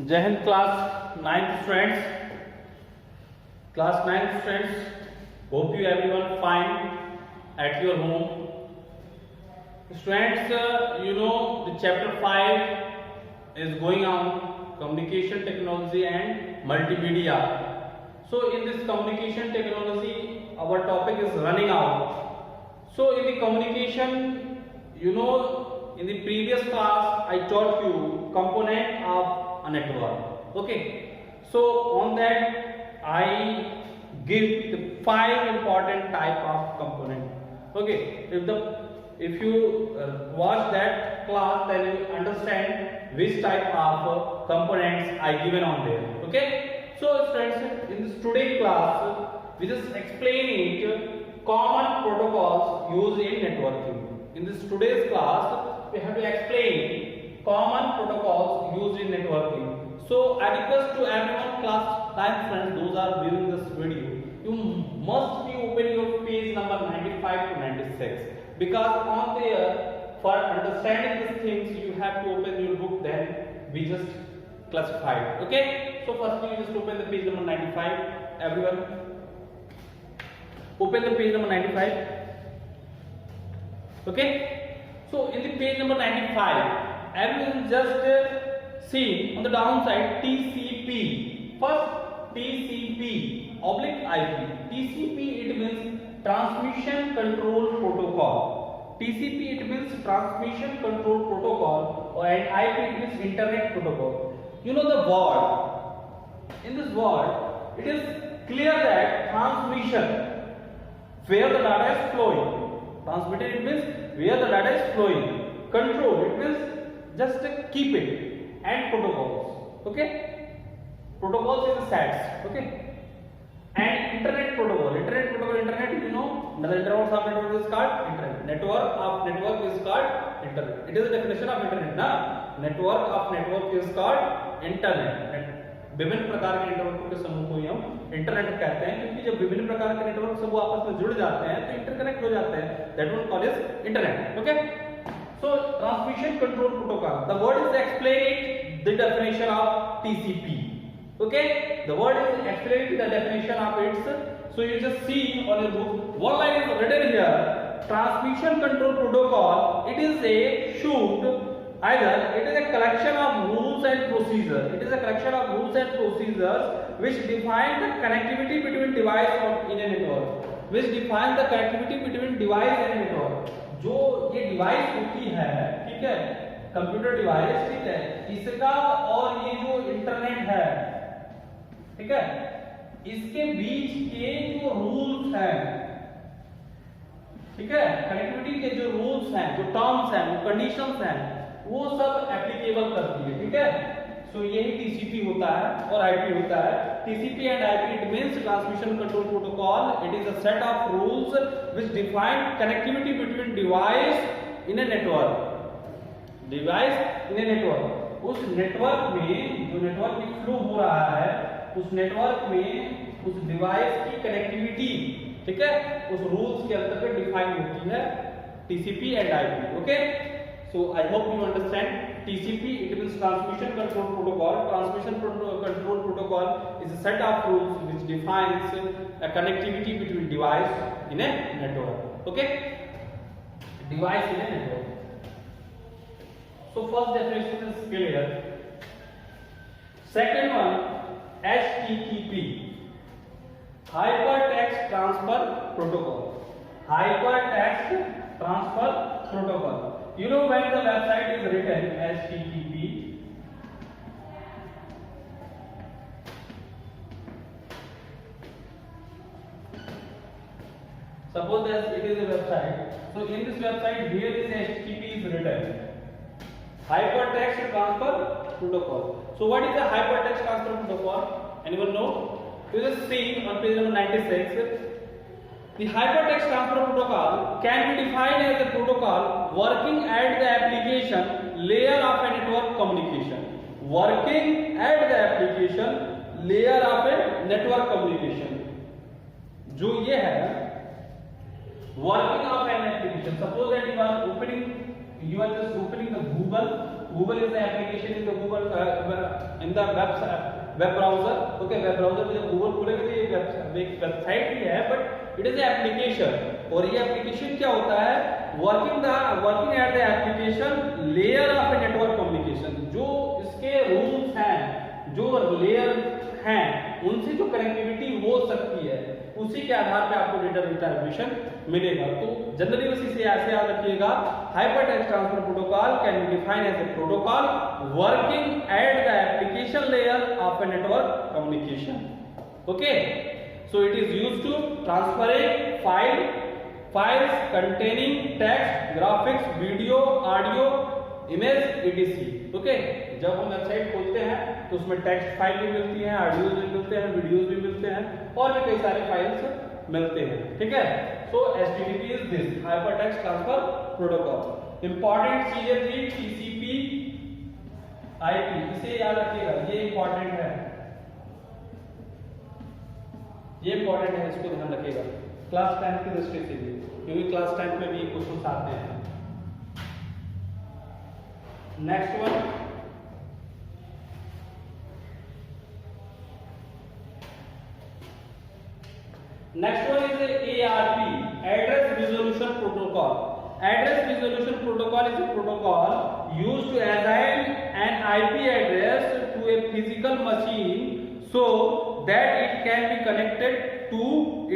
जय Hind class 9th students, hope you everyone fine at your home. Students, you know the chapter 5 is going on, communication technology and multimedia. So in this communication technology our topic is running out. So in the communication, you know, in the previous class I taught you component of a network. Okay, so on that I give the 5 important type of component. Okay, if you watch that class, then you understand which type of components I given on there. Okay, so friends, in this today class we just explain it common protocols used in networking. In this today's class we have to explain common protocols used in networking. So I request to everyone class 9 friends, those are viewing this video, you must be opening your page number 95 to 96, because on there for understanding these things you have to open your book, then we just classified. Okay, so firstly you just open the page number 95. Everyone open the page number 95. Okay, so in the page number 95 everyone just see on the downside TCP. First TCP oblique IP. TCP it means transmission control protocol. TCP it means transmission control protocol, and IP it means internet protocol. You know the word, in this word it is clear that transmission, where the data is flowing. Transmitted it means where the data is flowing. Control it means just keep it. And protocols. Okay, protocols is sets. Okay, and internet protocol. Internet, you know, the network of network is called internet. Network of network is called internet. It is the definition of internet. Na network of network is called internet. विभिन्न प्रकार के network के समूह को ही हम internet कहते हैं, क्योंकि जब विभिन्न प्रकार के नेटवर्क समूह आपस में जुड़ जाते हैं तो इंटरकनेक्ट हो जाते हैं. That one call is internet. Okay, so transmission control protocol, the word is explaining the definition of TCP. Okay, the word is explaining the definition of its. So you just see on your book, one line is written here, transmission control protocol. It is a it is a collection of rules and procedures. It is a collection of rules and procedures which define the connectivity between device in a network. Which define the connectivity between device and network. जो ये device होती है, ठीक है, computer device, ठीक है, इसका और ये जो इंटरनेट है, ठीक है, इसके बीच के जो रूल्स हैं, ठीक है, कनेक्टिविटी के जो रूल्स हैं, जो टर्म्स हैं, जो कंडीशंस हैं, वो सब एप्लीकेबल करती है. ठीक है, सो यही टीसीपी होता है और आईपी होता है. TCP and IP it means transmission control protocol. It is a set of rules which define connectivity between device in a network. Device in a network. उस नेटवर्क में जो नेटवर्क में फ्लो हो रहा है, उस नेटवर्क में उस डिवाइस की कनेक्टिविटी, ठीक है, उस रूल्स के अंतर्गत डिफाइन होती है TCP and IP. Okay, so I hope you understand. TCP it means transmission control protocol. Transmission control protocol is a set of rules which defines a connectivity between device in a network. Okay, device in a network. So first definition is clear. Second one, HTTP, hypertext transfer protocol. Hypertext transfer protocol. You know, when the website is written HTTP, suppose that it is a website. So in this website here is HTTP is written, hypertext transfer protocol. So what is the hypertext transfer protocol? Anyone know? You just see on page number 96. The hypertext transfer protocol can be defined as a protocol working at the application layer of a network communication. Working at the application layer of a network communication. जो ये है working of an application. Suppose that you are just opening the Google Google is the application in the Google in the web browser. Okay, web browser में जब Google खोलेंगे तो ये website ही है, but it is application. और ये application क्या होता है? Working at the application layer of a network communication. जो इसके रूल्स हैं, जो लेयर हैं, उनसे जो कनेक्टिविटी हो सकती है, उसी के आधार पे आपको डेटा ट्रांसमिशन मिलेगा. तो जनरली बस इसे ऐसे याद रखिएगा, hypertext transfer protocol can be defined as a protocol working at the application layer of a network communication. Okay, so it is used to transferring files containing text, graphics, video, audio, image, etc. Okay, जब हम website खोलते हैं तो उसमें text file भी मिलती है, audio भी मिलते हैं, वीडियोस भी मिलते हैं, और भी कई सारे फाइल्स मिलते हैं. ठीक है, सो HTTP is this hypertext transfer protocol. Important चीजें थी TCP IP, इसे याद रखिएगा, ये इंपॉर्टेंट है, ये इंपॉर्टेंट है, इसको ध्यान रखिएगा क्लास 10 की दृष्टि से भी, क्योंकि क्लास 10 में भी क्वेश्चन आते हैं. Next one, is ARP, address resolution protocol. Address resolution protocol is a protocol used to assign an IP address to a physical machine so that it can be connected to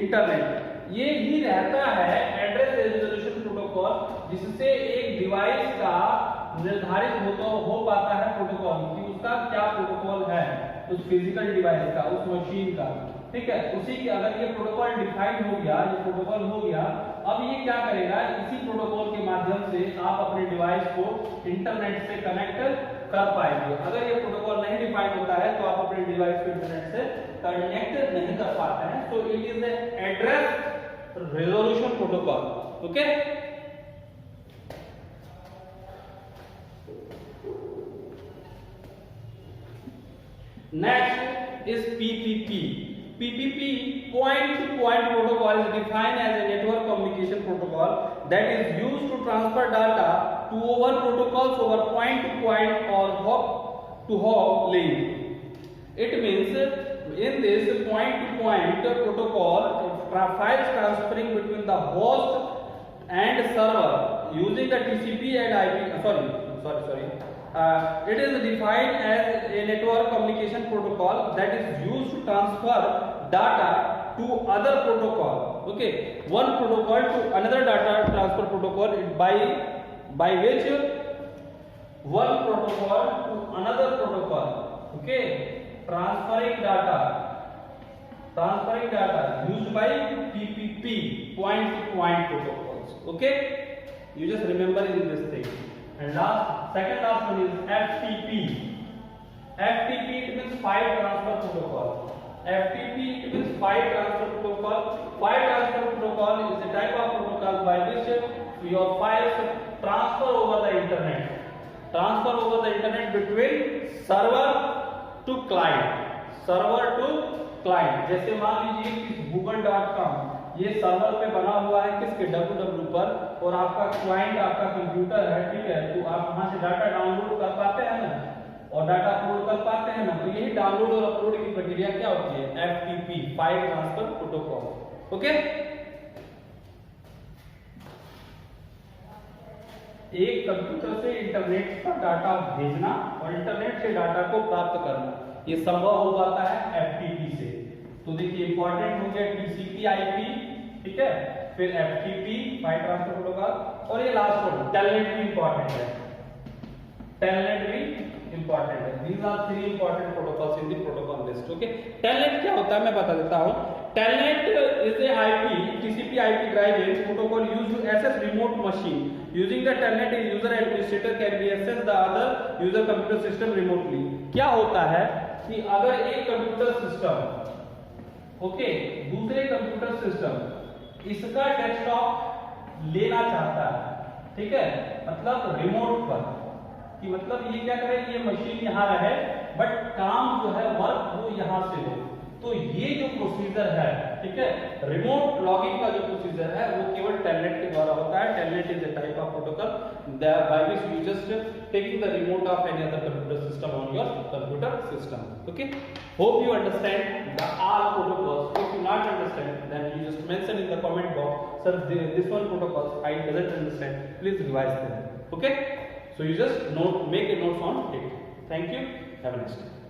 internet. ये ही रहता है address resolution protocol, जिससे एक device का निर्धारित हो पाता है प्रोटोकॉल कि उसका क्या प्रोटोकॉल है, उस फिजिकल डिवाइस का, उस मशीन का. ठीक है, उसी के अगर ये प्रोटोकॉल डिफाइन हो गया, ये प्रोटोकॉल हो गया, अब ये क्या करेगा, इसी प्रोटोकॉल के माध्यम से आप अपने डिवाइस को इंटरनेट से कनेक्ट कर पाएंगे. अगर ये प्रोटोकॉल नहीं डिफाइन होता है तो आप अपने डिवाइस को इंटरनेट से कनेक्ट नहीं कर पाते हैं. सो it is address resolution protocol. Okay, next is PPP. PPP, point to point protocol, is defined as a network communication protocol that is used to transfer data to over protocols over point to point or hop to hop link. It means in this point to point protocol, files transferring between the host and server using the TCP and IP. Sorry. It is defined as a network communication protocol that is used to transfer data to other protocol. Okay, one protocol to another data transfer protocol by which one protocol to another protocol. Okay, transferring data used by PPP, point to point protocols. Okay, you just remember in this thing. And second last one is FTP. FTP, it means file transfer protocol. FTP, it means file transfer protocol. File transfer protocol is a type of protocol by which your files transfer over the internet. Transfer over the internet between server to client. जैसे मान लीजिए कि google.com ये server पे बना हुआ है किसके, www पर, और आपका क्लाइंट आपका कंप्यूटर है. ठीक है, तो आप वहां से डाटा डाउनलोड कर पाते हैं ना, और डाटा अपलोड कर पाते हैं ना. तो यही डाउनलोड और अपलोड की प्रक्रिया क्या होती है? FTP, file transfer protocol. Okay, एक कंप्यूटर से इंटरनेट पर डाटा भेजना और इंटरनेट से डाटा को प्राप्त करना, ये संभव हो पाता है FTP से. तो देखिए इंपॉर्टेंट हो गया TCP IP, ठीक है, फिर FTP फाइल ट्रांसफर प्रोटोकॉल, और ये लास्ट वन टेलनेट भी इंपॉर्टेंट है. These are three important protocols in the protocol list. Okay, telnet क्या होता है मैं बता देता हूँ. Telnet is a TCP IP driven protocol used to access remote machine. Using the telnet, a user administrator can be access the other user computer system remotely. क्या होता है कि अगर एक कंप्यूटर सिस्टम दूसरे कंप्यूटर सिस्टम इसका desktop लेना चाहता है, ठीक है, मतलब रिमोट पर, कि मतलब ये क्या करे, ये मशीन यहाँ रहे बट काम जो है वर्क वो यहाँ से हो. तो ये जो प्रोसीजर है, ठीक है, रिमोट लॉगिंग का जो प्रोसीजर है वो केवल टेलनेट के द्वारा होता है. Telnet is a type of protocol by which you just taking the remote of any other computer system on your computer system. Okay, hope you understand the all protocols. If you not understand, then you just mention in the comment box, sir, this one protocols I doesn't understand, please revise them. Okay, so you just make a note on it. Thank you, have a nice day.